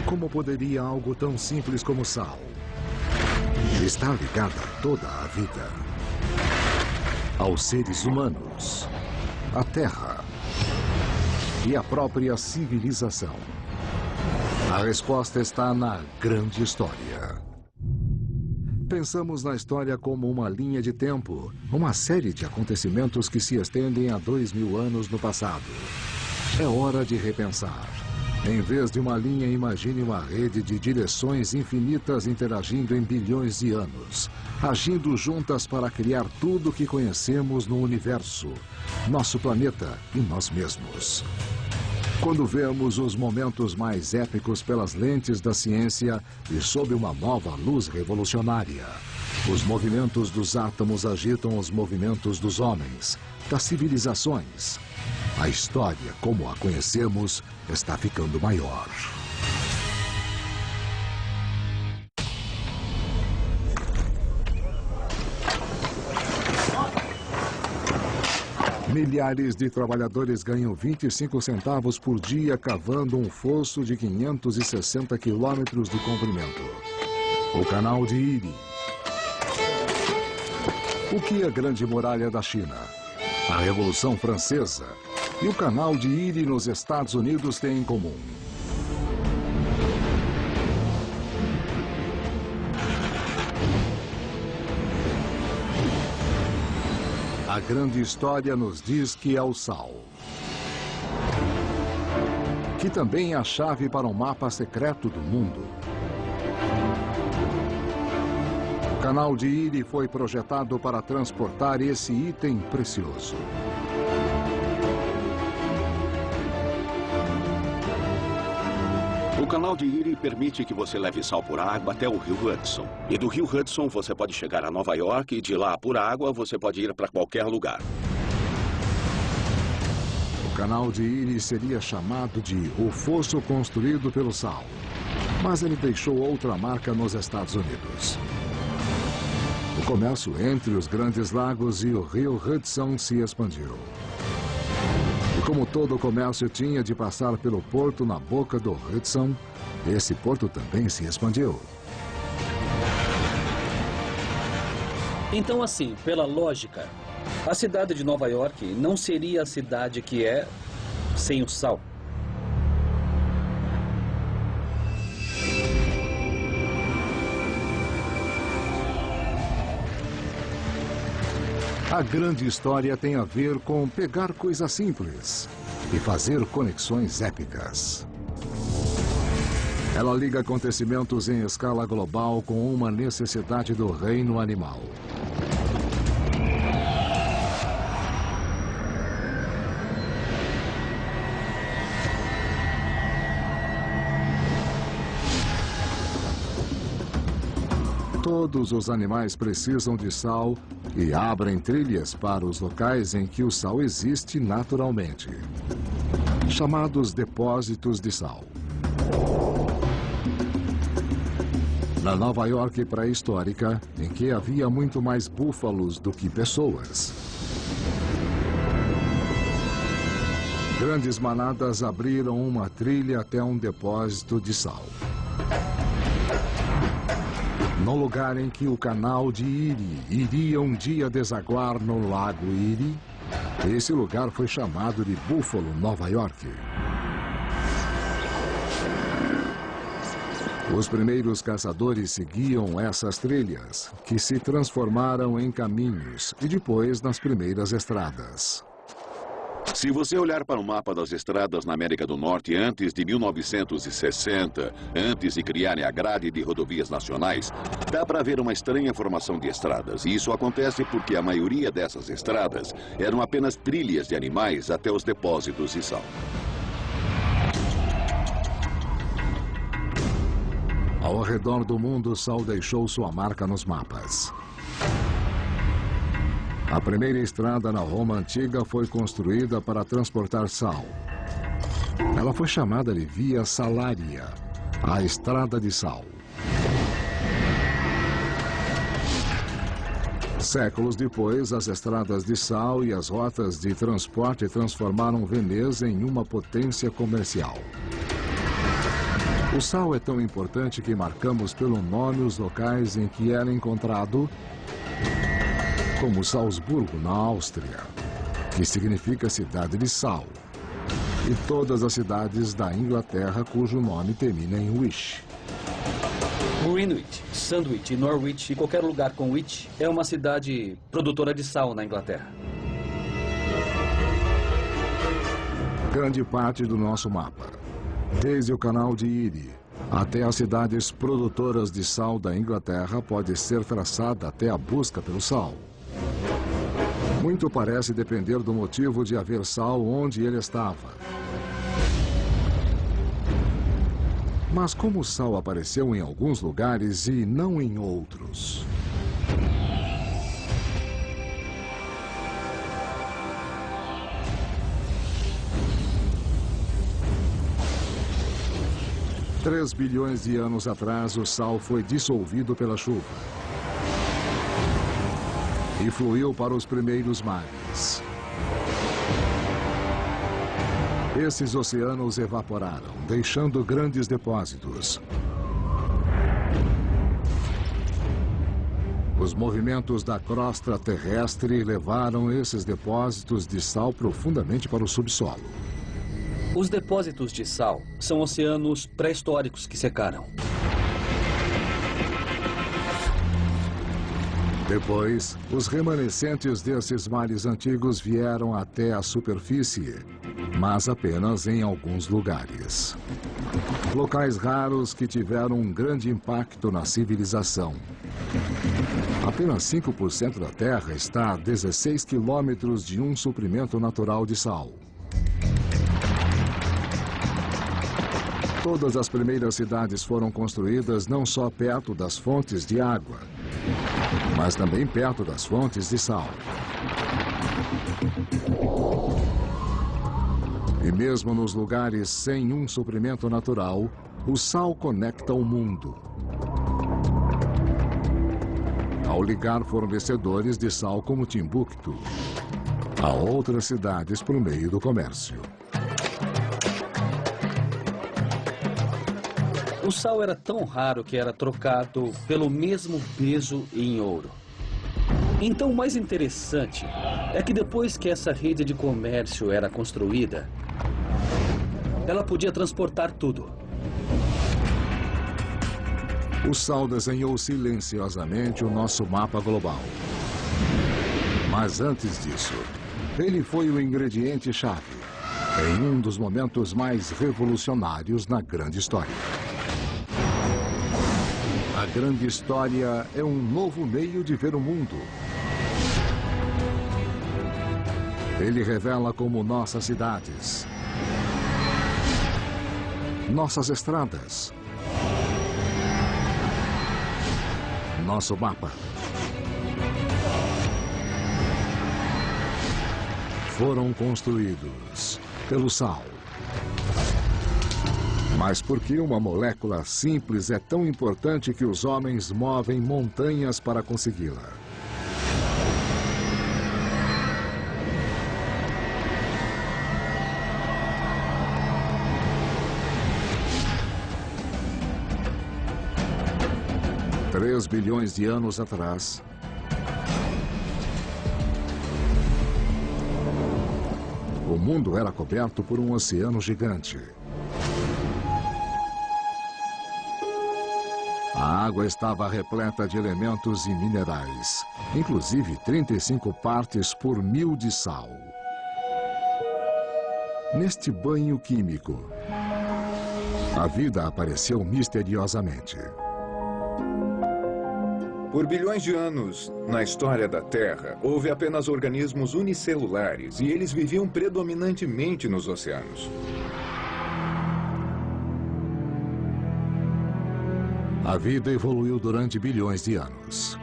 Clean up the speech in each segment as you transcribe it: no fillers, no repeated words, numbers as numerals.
Como poderia algo tão simples como sal estar ligado a toda a vida? Aos seres humanos, à Terra e à própria civilização? A resposta está na grande história. Pensamos na história como uma linha de tempo, uma série de acontecimentos que se estendem a 2000 anos no passado. É hora de repensar. Em vez de uma linha, imagine uma rede de direções infinitas interagindo em bilhões de anos, agindo juntas para criar tudo o que conhecemos no universo, nosso planeta e nós mesmos. Quando vemos os momentos mais épicos pelas lentes da ciência e sob uma nova luz revolucionária, os movimentos dos átomos agitam os movimentos dos homens, das civilizações. A história, como a conhecemos, está ficando maior. Milhares de trabalhadores ganham 25 centavos por dia cavando um fosso de 560 quilômetros de comprimento. O Canal de Erie. O que a Grande Muralha da China, a Revolução Francesa e o Canal de Erie nos Estados Unidos têm em comum? A grande história nos diz que é o sal, que também é a chave para um mapa secreto do mundo. O Canal de Erie foi projetado para transportar esse item precioso. O Canal de Erie permite que você leve sal por água até o rio Hudson. E do rio Hudson você pode chegar a Nova York e de lá por água você pode ir para qualquer lugar. O Canal de Erie seria chamado de o fosso construído pelo sal. Mas ele deixou outra marca nos Estados Unidos. O comércio entre os grandes lagos e o rio Hudson se expandiu. E como todo o comércio tinha de passar pelo porto na boca do Hudson, esse porto também se expandiu. Então, assim, pela lógica, a cidade de Nova York não seria a cidade que é sem o sal. A grande história tem a ver com pegar coisas simples e fazer conexões épicas. Ela liga acontecimentos em escala global com uma necessidade do reino animal. Todos os animais precisam de sal e abrem trilhas para os locais em que o sal existe naturalmente, chamados depósitos de sal. Na Nova York pré-histórica, em que havia muito mais búfalos do que pessoas, grandes manadas abriram uma trilha até um depósito de sal. No lugar em que o Canal de Erie iria um dia desaguar no Lago Erie, esse lugar foi chamado de Buffalo, Nova York. Os primeiros caçadores seguiam essas trilhas, que se transformaram em caminhos e depois nas primeiras estradas. Se você olhar para o mapa das estradas na América do Norte antes de 1960, antes de criarem a grade de rodovias nacionais, dá para ver uma estranha formação de estradas. E isso acontece porque a maioria dessas estradas eram apenas trilhas de animais até os depósitos de sal. Ao redor do mundo, o sal deixou sua marca nos mapas. A primeira estrada na Roma Antiga foi construída para transportar sal. Ela foi chamada de Via Salaria, a Estrada de Sal. Séculos depois, as estradas de sal e as rotas de transporte transformaram Veneza em uma potência comercial. O sal é tão importante que marcamos pelo nome os locais em que era encontrado, como Salzburgo, na Áustria, que significa cidade de sal, e todas as cidades da Inglaterra cujo nome termina em Wich. Greenwich, Sandwich, Norwich e qualquer lugar com Wich é uma cidade produtora de sal na Inglaterra. Grande parte do nosso mapa, desde o canal de Erie até as cidades produtoras de sal da Inglaterra, pode ser traçada até a busca pelo sal. Muito parece depender do motivo de haver sal onde ele estava. Mas como o sal apareceu em alguns lugares e não em outros? Três bilhões de anos atrás, o sal foi dissolvido pela chuva e fluiu para os primeiros mares. Esses oceanos evaporaram, deixando grandes depósitos. Os movimentos da crosta terrestre levaram esses depósitos de sal profundamente para o subsolo. Os depósitos de sal são oceanos pré-históricos que secaram. Depois, os remanescentes desses mares antigos vieram até a superfície, mas apenas em alguns lugares. Locais raros que tiveram um grande impacto na civilização. Apenas 5% da Terra está a 16 quilômetros de um suprimento natural de sal. Todas as primeiras cidades foram construídas não só perto das fontes de água, mas também perto das fontes de sal. E mesmo nos lugares sem um suprimento natural, o sal conecta o mundo. Ao ligar fornecedores de sal como Timbuktu a outras cidades por meio do comércio. O sal era tão raro que era trocado pelo mesmo peso em ouro. Então, o mais interessante é que depois que essa rede de comércio era construída, ela podia transportar tudo. O sal desenhou silenciosamente o nosso mapa global. Mas antes disso, ele foi o ingrediente-chave em um dos momentos mais revolucionários na grande história. A grande história é um novo meio de ver o mundo. Ele revela como nossas cidades, nossas estradas, nosso mapa foram construídos pelo sal. Mas por que uma molécula simples é tão importante que os homens movem montanhas para consegui-la? Três bilhões de anos atrás, o mundo era coberto por um oceano gigante. A água estava repleta de elementos e minerais, inclusive 35 partes por 1000 de sal. Neste banho químico, a vida apareceu misteriosamente. Por bilhões de anos, na história da Terra, houve apenas organismos unicelulares e eles viviam predominantemente nos oceanos. A vida evoluiu durante bilhões de anos.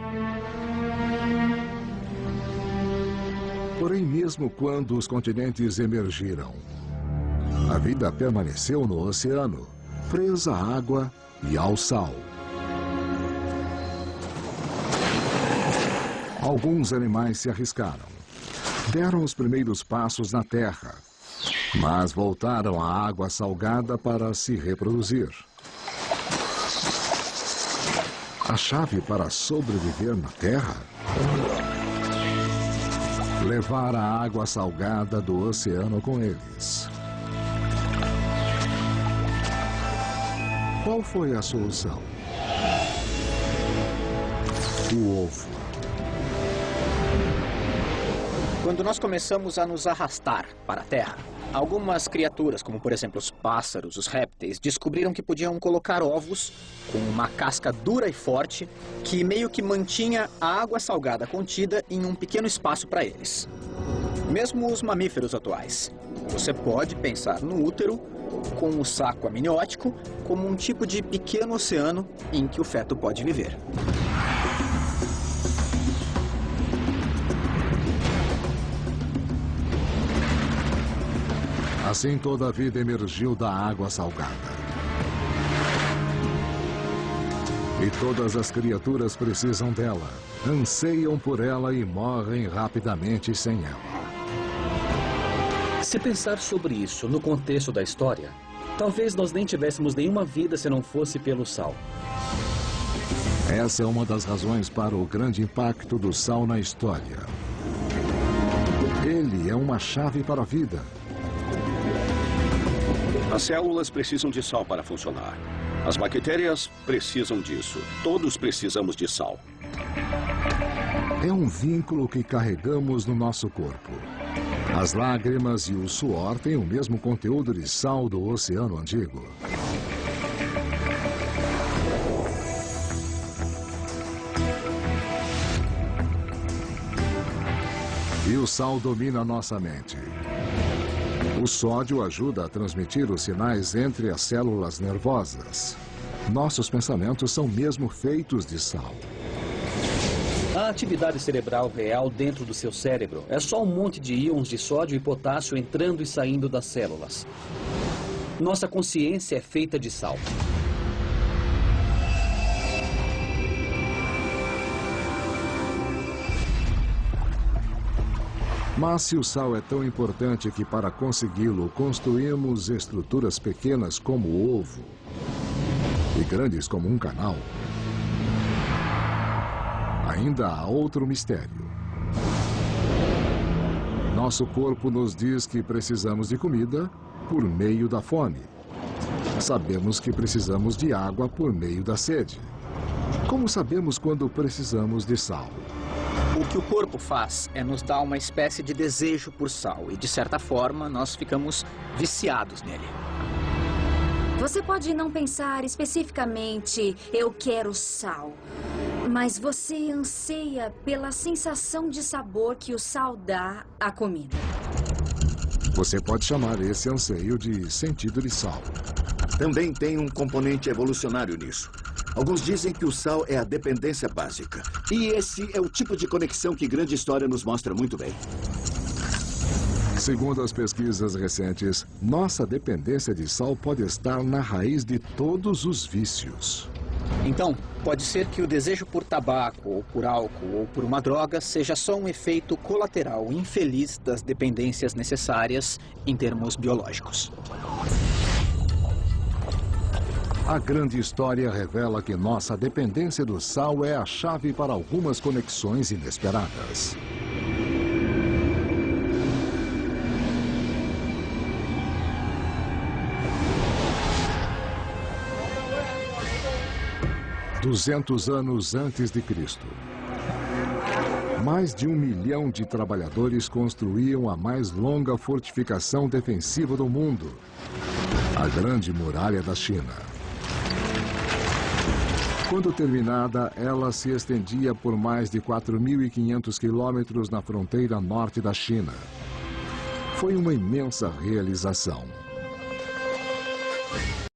Porém, mesmo quando os continentes emergiram, a vida permaneceu no oceano, presa à água e ao sal. Alguns animais se arriscaram, deram os primeiros passos na terra, mas voltaram à água salgada para se reproduzir. A chave para sobreviver na Terra? Levar a água salgada do oceano com eles. Qual foi a solução? O ovo. Quando nós começamos a nos arrastar para a Terra, algumas criaturas, como por exemplo os pássaros, os répteis, descobriram que podiam colocar ovos com uma casca dura e forte que meio que mantinha a água salgada contida em um pequeno espaço para eles. Mesmo os mamíferos atuais. Você pode pensar no útero com o saco amniótico como um tipo de pequeno oceano em que o feto pode viver. Assim toda a vida emergiu da água salgada. E todas as criaturas precisam dela, anseiam por ela e morrem rapidamente sem ela. Se pensar sobre isso no contexto da história, talvez nós nem tivéssemos nenhuma vida se não fosse pelo sal. Essa é uma das razões para o grande impacto do sal na história. Ele é uma chave para a vida. As células precisam de sal para funcionar. As bactérias precisam disso. Todos precisamos de sal. É um vínculo que carregamos no nosso corpo. As lágrimas e o suor têm o mesmo conteúdo de sal do oceano antigo. E o sal domina nossa mente. O sódio ajuda a transmitir os sinais entre as células nervosas. Nossos pensamentos são mesmo feitos de sal. A atividade cerebral real dentro do seu cérebro é só um monte de íons de sódio e potássio entrando e saindo das células. Nossa consciência é feita de sal. Mas se o sal é tão importante que para consegui-lo construímos estruturas pequenas como o ovo e grandes como um canal, ainda há outro mistério. Nosso corpo nos diz que precisamos de comida por meio da fome. Sabemos que precisamos de água por meio da sede. Como sabemos quando precisamos de sal? O que o corpo faz é nos dar uma espécie de desejo por sal e, de certa forma, nós ficamos viciados nele. Você pode não pensar especificamente, eu quero sal, mas você anseia pela sensação de sabor que o sal dá à comida. Você pode chamar esse anseio de sentido de sal. Também tem um componente evolucionário nisso. Alguns dizem que o sal é a dependência básica. E esse é o tipo de conexão que Grande História nos mostra muito bem. Segundo as pesquisas recentes, nossa dependência de sal pode estar na raiz de todos os vícios. Então, pode ser que o desejo por tabaco, ou por álcool, ou por uma droga seja só um efeito colateral infeliz das dependências necessárias em termos biológicos. A Grande História revela que nossa dependência do sal é a chave para algumas conexões inesperadas. "200 anos antes de Cristo. Mais de 1 milhão de trabalhadores construíam a mais longa fortificação defensiva do mundo, a Grande Muralha da China. Quando terminada, ela se estendia por mais de 4.500 quilômetros na fronteira norte da China. Foi uma imensa realização.